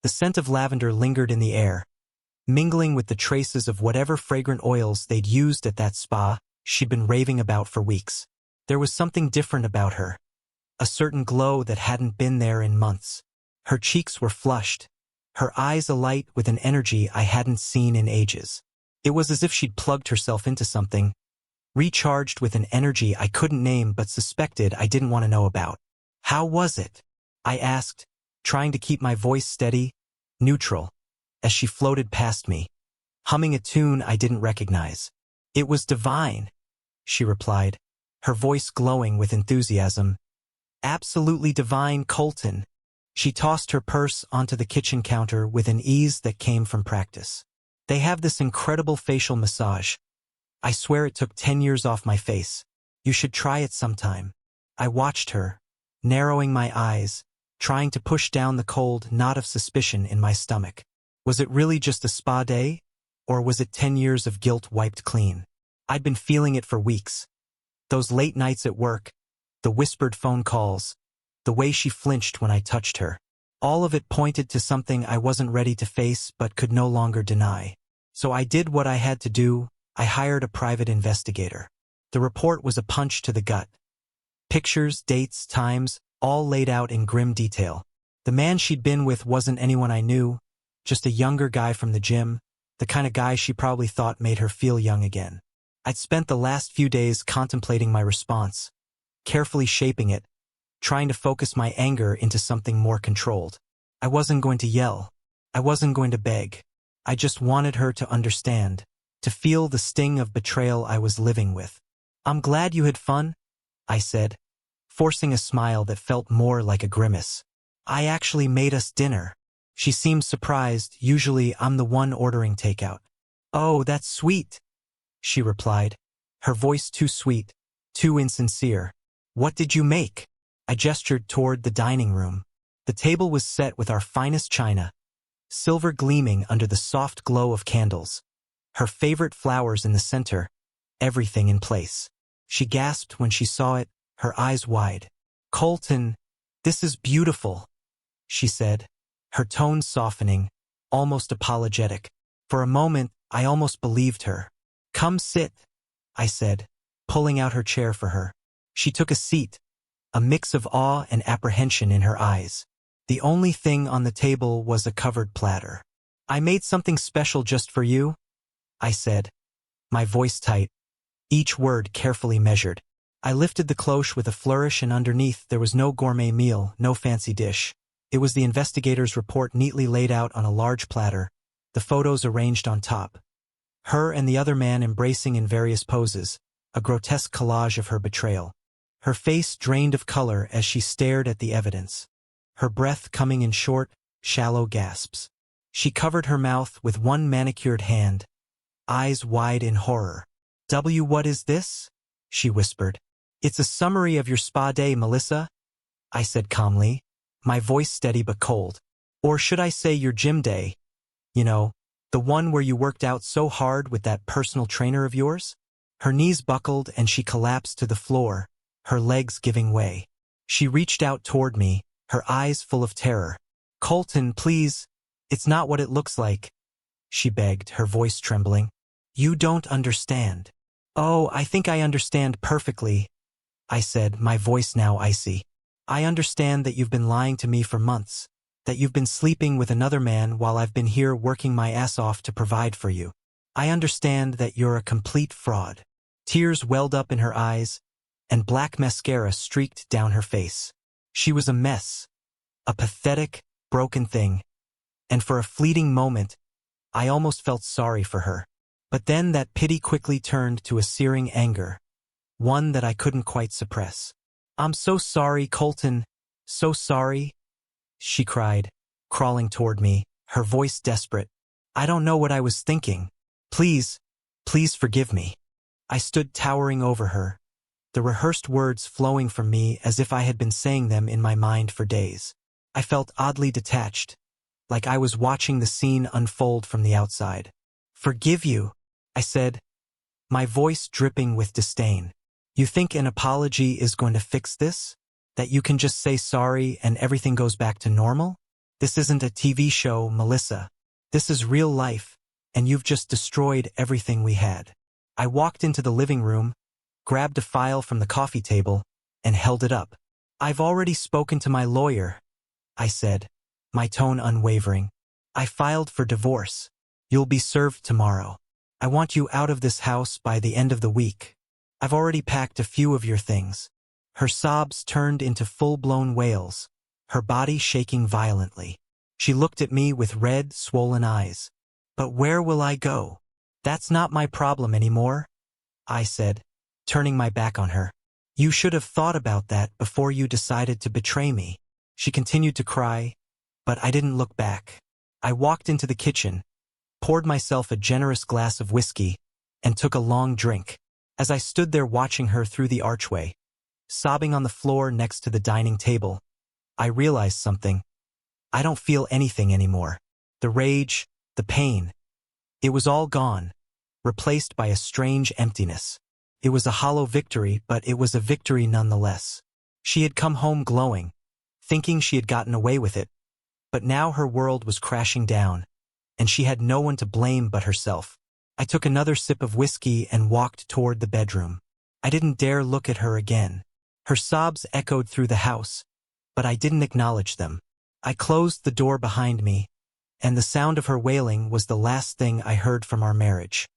The scent of lavender lingered in the air, mingling with the traces of whatever fragrant oils they'd used at that spa she'd been raving about for weeks. There was something different about her, a certain glow that hadn't been there in months. Her cheeks were flushed, her eyes alight with an energy I hadn't seen in ages. It was as if she'd plugged herself into something, recharged with an energy I couldn't name but suspected I didn't want to know about. "How was it?" I asked, trying to keep my voice steady, neutral, as she floated past me, humming a tune I didn't recognize. "It was divine," she replied, her voice glowing with enthusiasm. "Absolutely divine, Colton." She tossed her purse onto the kitchen counter with an ease that came from practice. "They have this incredible facial massage. I swear it took 10 years off my face. You should try it sometime." I watched her, narrowing my eyes, trying to push down the cold knot of suspicion in my stomach. Was it really just a spa day? Or was it 10 years of guilt wiped clean? I'd been feeling it for weeks. Those late nights at work, the whispered phone calls, the way she flinched when I touched her. All of it pointed to something I wasn't ready to face but could no longer deny. So I did what I had to do. I hired a private investigator. The report was a punch to the gut. Pictures, dates, times, all laid out in grim detail. The man she'd been with wasn't anyone I knew, just a younger guy from the gym, the kind of guy she probably thought made her feel young again. I'd spent the last few days contemplating my response, carefully shaping it, trying to focus my anger into something more controlled. I wasn't going to yell. I wasn't going to beg. I just wanted her to understand, to feel the sting of betrayal I was living with. "I'm glad you had fun," I said, forcing a smile that felt more like a grimace. "I actually made us dinner." She seemed surprised. Usually I'm the one ordering takeout. "Oh, that's sweet," she replied, her voice too sweet, too insincere. "What did you make?" I gestured toward the dining room. The table was set with our finest china, silver gleaming under the soft glow of candles. Her favorite flowers in the center, everything in place. She gasped when she saw it, her eyes wide. "Colton, this is beautiful," she said, her tone softening, almost apologetic. For a moment, I almost believed her. "Come sit," I said, pulling out her chair for her. She took a seat, a mix of awe and apprehension in her eyes. The only thing on the table was a covered platter. "I made something special just for you," I said, my voice tight, each word carefully measured. I lifted the cloche with a flourish, and underneath there was no gourmet meal, no fancy dish. It was the investigator's report neatly laid out on a large platter, the photos arranged on top. Her and the other man embracing in various poses, a grotesque collage of her betrayal. Her face drained of color as she stared at the evidence, her breath coming in short, shallow gasps. She covered her mouth with one manicured hand, eyes wide in horror. What is this?" she whispered. "It's a summary of your spa day, Melissa," I said calmly, my voice steady but cold. "Or should I say your gym day? You know, the one where you worked out so hard with that personal trainer of yours?" Her knees buckled and she collapsed to the floor, her legs giving way. She reached out toward me, her eyes full of terror. "Colton, please, it's not what it looks like," she begged, her voice trembling. "You don't understand." "Oh, I think I understand perfectly," I said, my voice now icy. "I understand that you've been lying to me for months, that you've been sleeping with another man while I've been here working my ass off to provide for you. I understand that you're a complete fraud." Tears welled up in her eyes, and black mascara streaked down her face. She was a mess, a pathetic, broken thing, and for a fleeting moment, I almost felt sorry for her. But then that pity quickly turned to a searing anger, one that I couldn't quite suppress. "I'm so sorry, Colton, so sorry," she cried, crawling toward me, her voice desperate. "I don't know what I was thinking. Please, please forgive me." I stood towering over her, the rehearsed words flowing from me as if I had been saying them in my mind for days. I felt oddly detached, like I was watching the scene unfold from the outside. "Forgive you," I said, my voice dripping with disdain. "You think an apology is going to fix this? That you can just say sorry and everything goes back to normal? This isn't a TV show, Melissa. This is real life, and you've just destroyed everything we had. I walked into the living room, grabbed a file from the coffee table, and held it up. I've already spoken to my lawyer, I said, my tone unwavering. I filed for divorce. You'll be served tomorrow. I want you out of this house by the end of the week. I've already packed a few of your things. Her sobs turned into full-blown wails, her body shaking violently. She looked at me with red, swollen eyes. But where will I go? That's not my problem anymore, I said, turning my back on her. You should have thought about that before you decided to betray me. She continued to cry, but I didn't look back. I walked into the kitchen, poured myself a generous glass of whiskey, and took a long drink. As I stood there watching her through the archway, sobbing on the floor next to the dining table, I realized something. I don't feel anything anymore. The rage, the pain. It was all gone, replaced by a strange emptiness. It was a hollow victory, but it was a victory nonetheless. She had come home glowing, thinking she had gotten away with it. But now her world was crashing down, and she had no one to blame but herself. I took another sip of whiskey and walked toward the bedroom. I didn't dare look at her again. Her sobs echoed through the house, but I didn't acknowledge them. I closed the door behind me, and the sound of her wailing was the last thing I heard from our marriage.